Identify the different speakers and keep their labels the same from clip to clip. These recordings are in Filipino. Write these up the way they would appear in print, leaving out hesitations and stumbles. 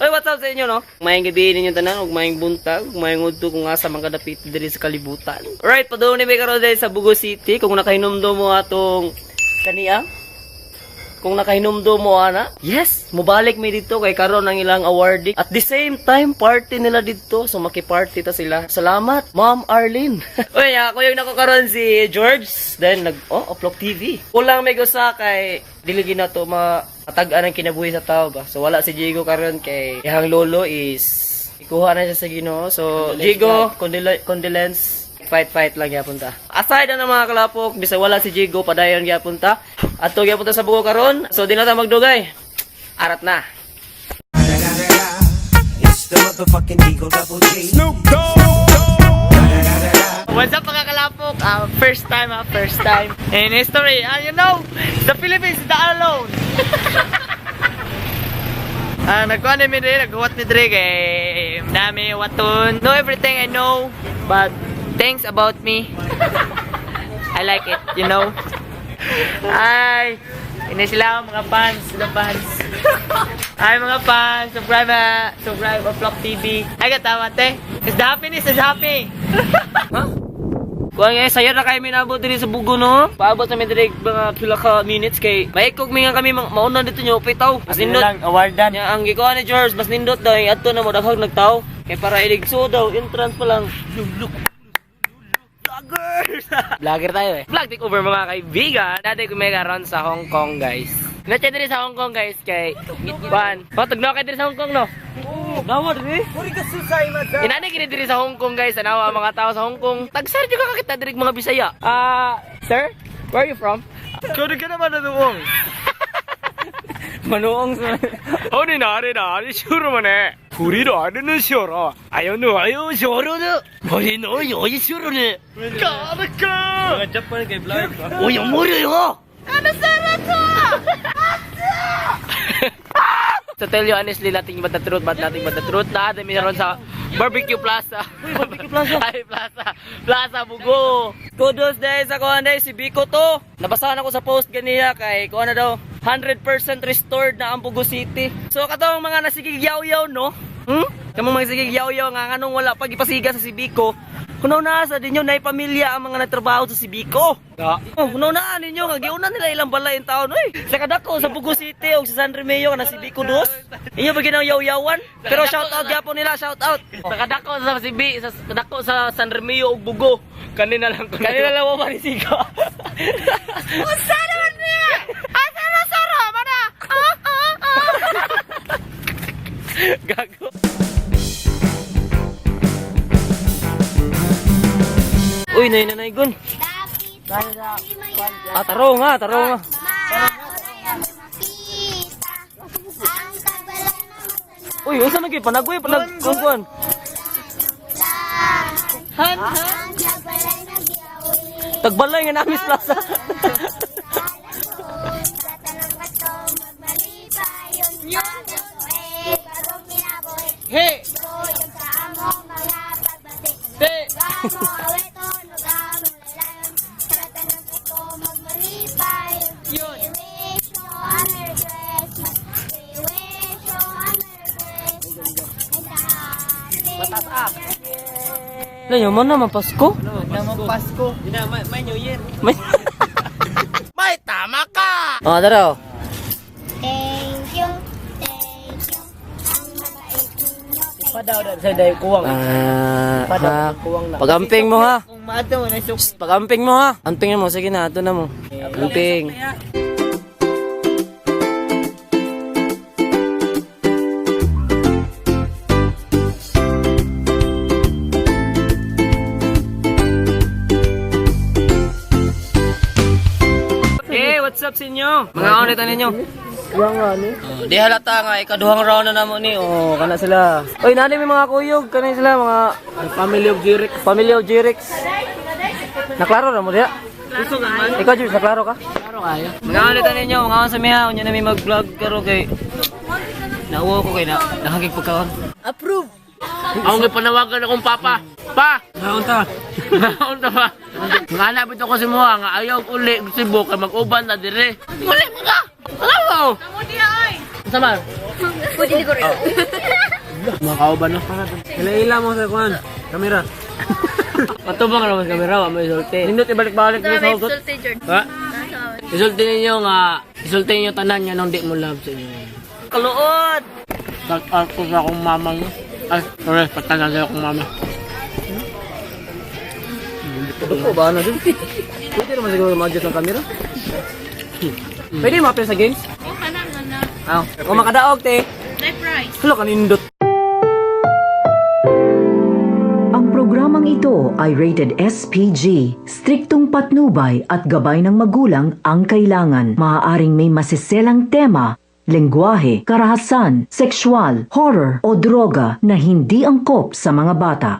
Speaker 1: Oy, what's up sa inyo, no? Mayang gabi ninyo tanan, ug mayang buntag, ug mayang udto kung asa man kadapit diri sa kalibutan. Alright, padung ni may karon diri sa Bugo City kung nakahinumdum mo atong kaniya. Kung nakahinumdum mo ana. Yes, mobalik mi dito kay karon ang ilang awarding. At the same time, party nila dito. So maki-party ta sila. Salamat, Ma'am Arlene. Uy, ako yung nakokaron si George. Then Upload TV. Kulang may gusa kay dili na to matag-an ang kinabuhi sa tao ba. So wala si Jigo karon kay ihang lolo is ikuha na siya sa Ginoo. So Jigo, condolence. Fight lang gyapon ta. Aside na mga kalapok, bisa wala si Jigo padayon gyapon ta. Ato gyapon ta sa Bugo karon. So di na ta magdugay. Arat na.
Speaker 2: It's the motherfucking Eagle Double G. Snoop Dogg.
Speaker 1: What's up mga kalapok? First time in history. You know, the Philippines is not alone. Nagkuhan ni Midre, nagkuhat ni Dre kay dami waton. Know everything I know, but things about me, I like it, you know. Ay, ini sila mga fans, Ay mga fans, subscribe Upload TV. Ay katawa te. Is the happiness is happy. Huh? Kuha nga, saya na kayo minabot din sa Bugo, no? Paabot na may direct mga pila ka minutes kay maikog mi nga kami mauna dito nyo pitaw. Mas nindot lang awardan. Ang gikuha ni George, mas nindot daw adto na mo daghang nagtaw. Kay para iligso daw entrance pa lang. Look. Vlogger tayo eh. Vlog takeover mga kaibigan. Dati ko may karon sa Hong Kong, guys. Natya diri sa Hong Kong, guys, kay Ban. Patugnaw kay diri sa Hong Kong, no? Nawa diri.
Speaker 2: Puri ka susay madam.
Speaker 1: Inani gini diri sa Hong Kong, guys. Anawa mga tao sa Hong Kong. Tagsar juga ka kita diri mga Bisaya. Sir, where are you from?
Speaker 2: Kuri ka naman na doon.
Speaker 1: Manuong sa.
Speaker 2: Oni na. Sure man eh. Puri do ano na sure. Ayaw sure na. Oni no, yoy sure na. Kada ka. Mga Japan kay vlog.
Speaker 1: Uy, ang mura yo.
Speaker 3: Ano sarap to?
Speaker 1: To tell you honestly, nothing but the truth, na dami na ron sa Barbecue Plaza. Barbecue Plaza? Ay, Plaza Bugo. Kudos dahil sa kuhan dahil si Biko to. Nabasahan ako sa post ganiya kay kuhan na daw 100% restored na ang Bugo City. So katong mga nasigigyaw-yaw, no? Kamong mga nasigigyaw-yaw nga anong wala pag ipasiga sa si Biko. Kunaw na sa dinyo na pamilya ang mga nagtrabaho sa si Biko. Kunaw na ninyo nga giunan nila ilang balay in taon. Uy, sa kadako sa Bugo City o sa San Remeo na si Biko dos. Inyo ba ginang yaw-yawan? Pero shout out gyapon nila, shout out. Sa kadako sa sa kadako sa San Remeo ug Bugo. Kanina lang mo manisigo.
Speaker 3: Usa naman niya! Asa na sara mana?
Speaker 1: Gago. Uy, nanay gun. Taro nga. Uy, unsa lagi panagoy panagkuan. Han. Tagbalay nga namis plaza. Hey. Layo man naman Pasko?
Speaker 2: Pasko. May New Year.
Speaker 1: May tama ka. Daro.
Speaker 3: Thank you.
Speaker 2: Padaw sa day kuwang.
Speaker 1: Pagamping mo ha.
Speaker 2: Kung maato na suk.
Speaker 1: Pagamping mo ha. Amping mo, sige na, ato na mo. Amping. Hey, what's up sa inyo? Mga kaunitan ninyo. Di halata nga, ikaduhang round na namo ni. Kana sila. Oy, nani may mga kuyog. Kana sila, mga Family of Jirix. Naklaro na mo diya? Ikaw, Jirix, naklaro ka? Naklaro kayo. Mga kaunitan ninyo, mga kaunitan sa miha. Unya na may mag-vlog karo kay... Nauwa ko kay nakagig pagkaon.
Speaker 2: Approve.
Speaker 1: Ako nga panawagan akong papa. Pa! Naunta ba? Nga nabit ako si Moha nga ayaw uli Cebu kay mag-uban na dire. Uli mo ka! Alam mo!
Speaker 3: Amo diya ay.
Speaker 1: Sama?
Speaker 3: Pwede ni ko rin.
Speaker 2: Mga kauban no. Ila mo sa kuan. Kamera.
Speaker 1: Matubang ka naman sa kamera, wa mo isulti.
Speaker 2: Nindot ibalik-balik
Speaker 3: Ito
Speaker 2: ni
Speaker 3: na may
Speaker 2: sa
Speaker 3: sulti, George.
Speaker 2: Ha?
Speaker 1: Isulti ninyo nga, isulti ninyo tanan nga nung di mo love sa inyo. Kaluod!
Speaker 2: Shout-out ko sa akong mama no. Ay, sorry, patagal sa akong mama.
Speaker 1: Ito ba na dun?
Speaker 2: Pwede naman siguro mag-adjust ng camera. Pwede ma-play sa games?
Speaker 3: Oh, kanan na.
Speaker 1: Ah, kung makadaog te.
Speaker 3: Life price.
Speaker 2: Hala, kanindot.
Speaker 4: Ang programang ito ay rated SPG. Striktong patnubay at gabay ng magulang ang kailangan. Maaaring may masiselang tema, lengguwahe, karahasan, sexual, horror o droga na hindi angkop sa mga bata.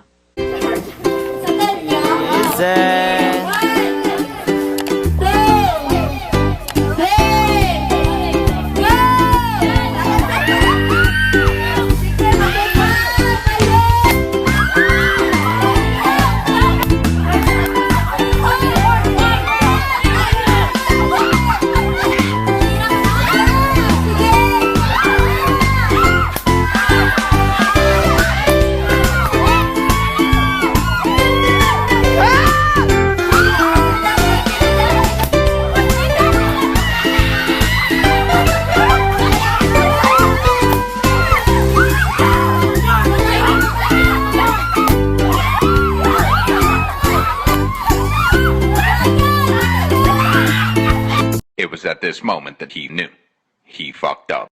Speaker 5: It was at this moment that he knew. He fucked up.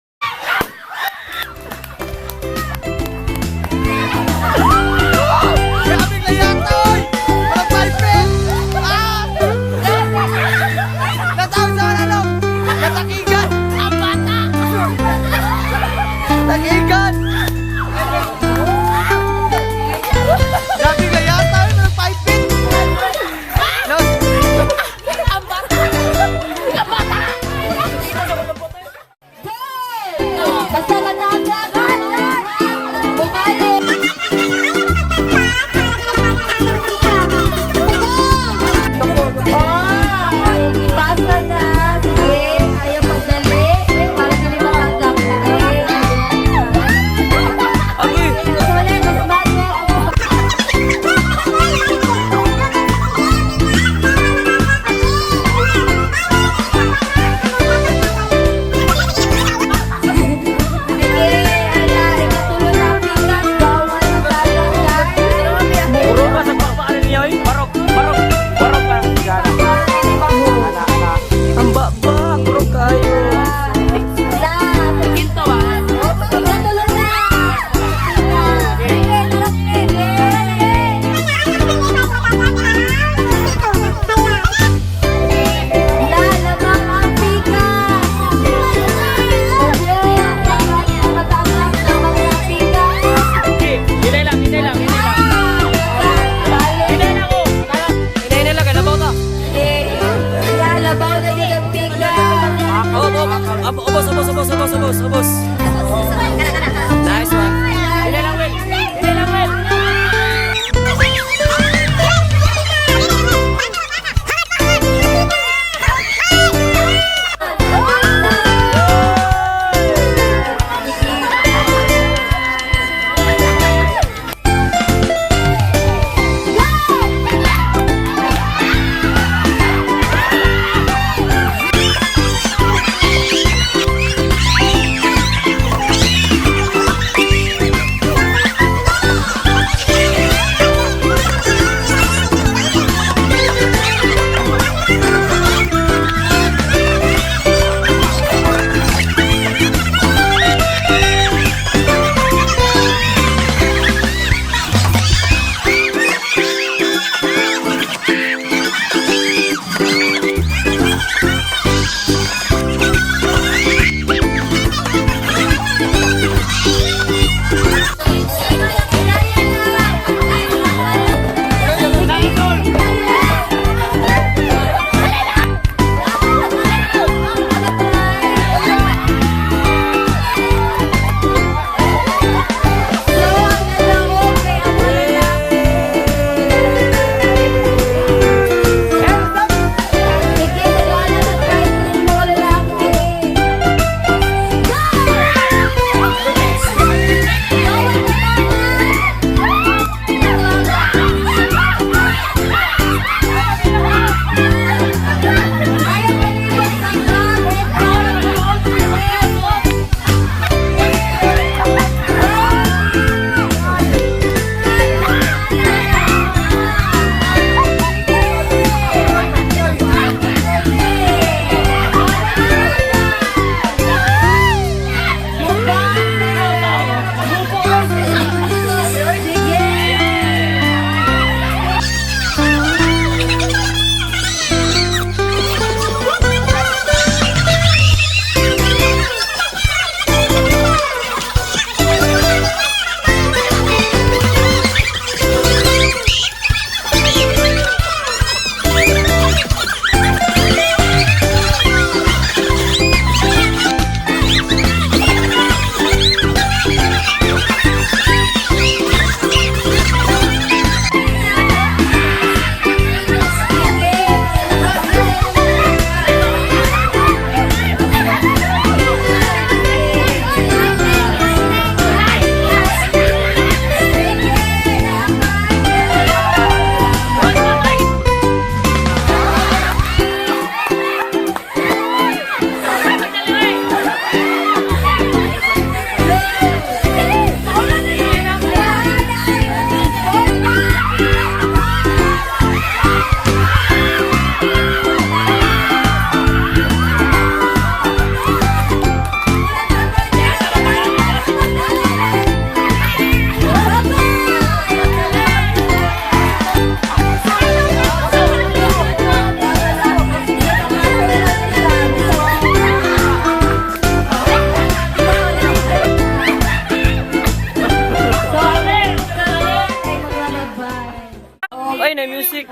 Speaker 1: Ay, na music.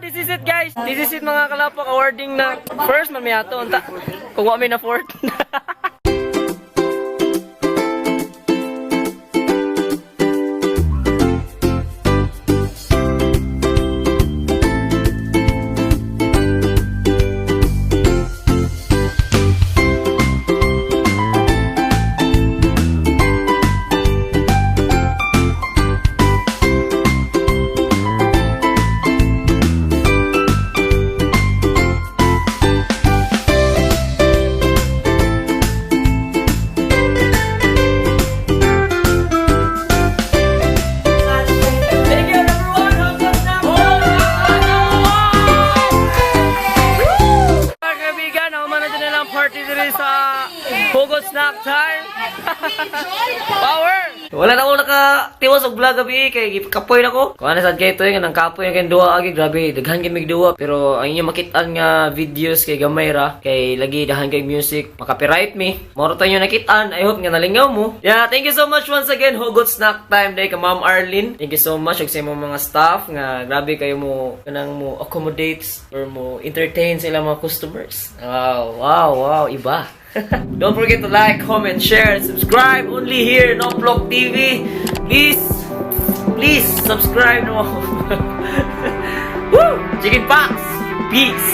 Speaker 1: This is it guys. This is it mga kalapok. Awarding na first man may ato. Unta. Kung wa may na fourth. Thank you number one. Mga kaibigan, ako man natin nilang party dito sa Hugot Snack Time. Power! Wala na ako nakatiwas og vlog gabi kay kapoy na ko. Kung ano sad kay ito yung nang kapoy yung duwa agi grabe daghan kay mig duwa pero ang inyo makitaan nga videos kay gamay ra kay lagi dahan kay music maka-copyright me. Moro tayo nakitaan. I hope nga nalingaw mo. Yeah, thank you so much once again Hugot Snack Time day ka Ma'am Arlene. Thank you so much og sa imong mga staff nga grabe kayo mo kanang mo accommodates or mo entertain sa ilang mga customers. Wow, iba. Don't forget to like, comment, share, and subscribe only here in Oplok TV. Please subscribe no. Woo! Chicken Pox! Peace!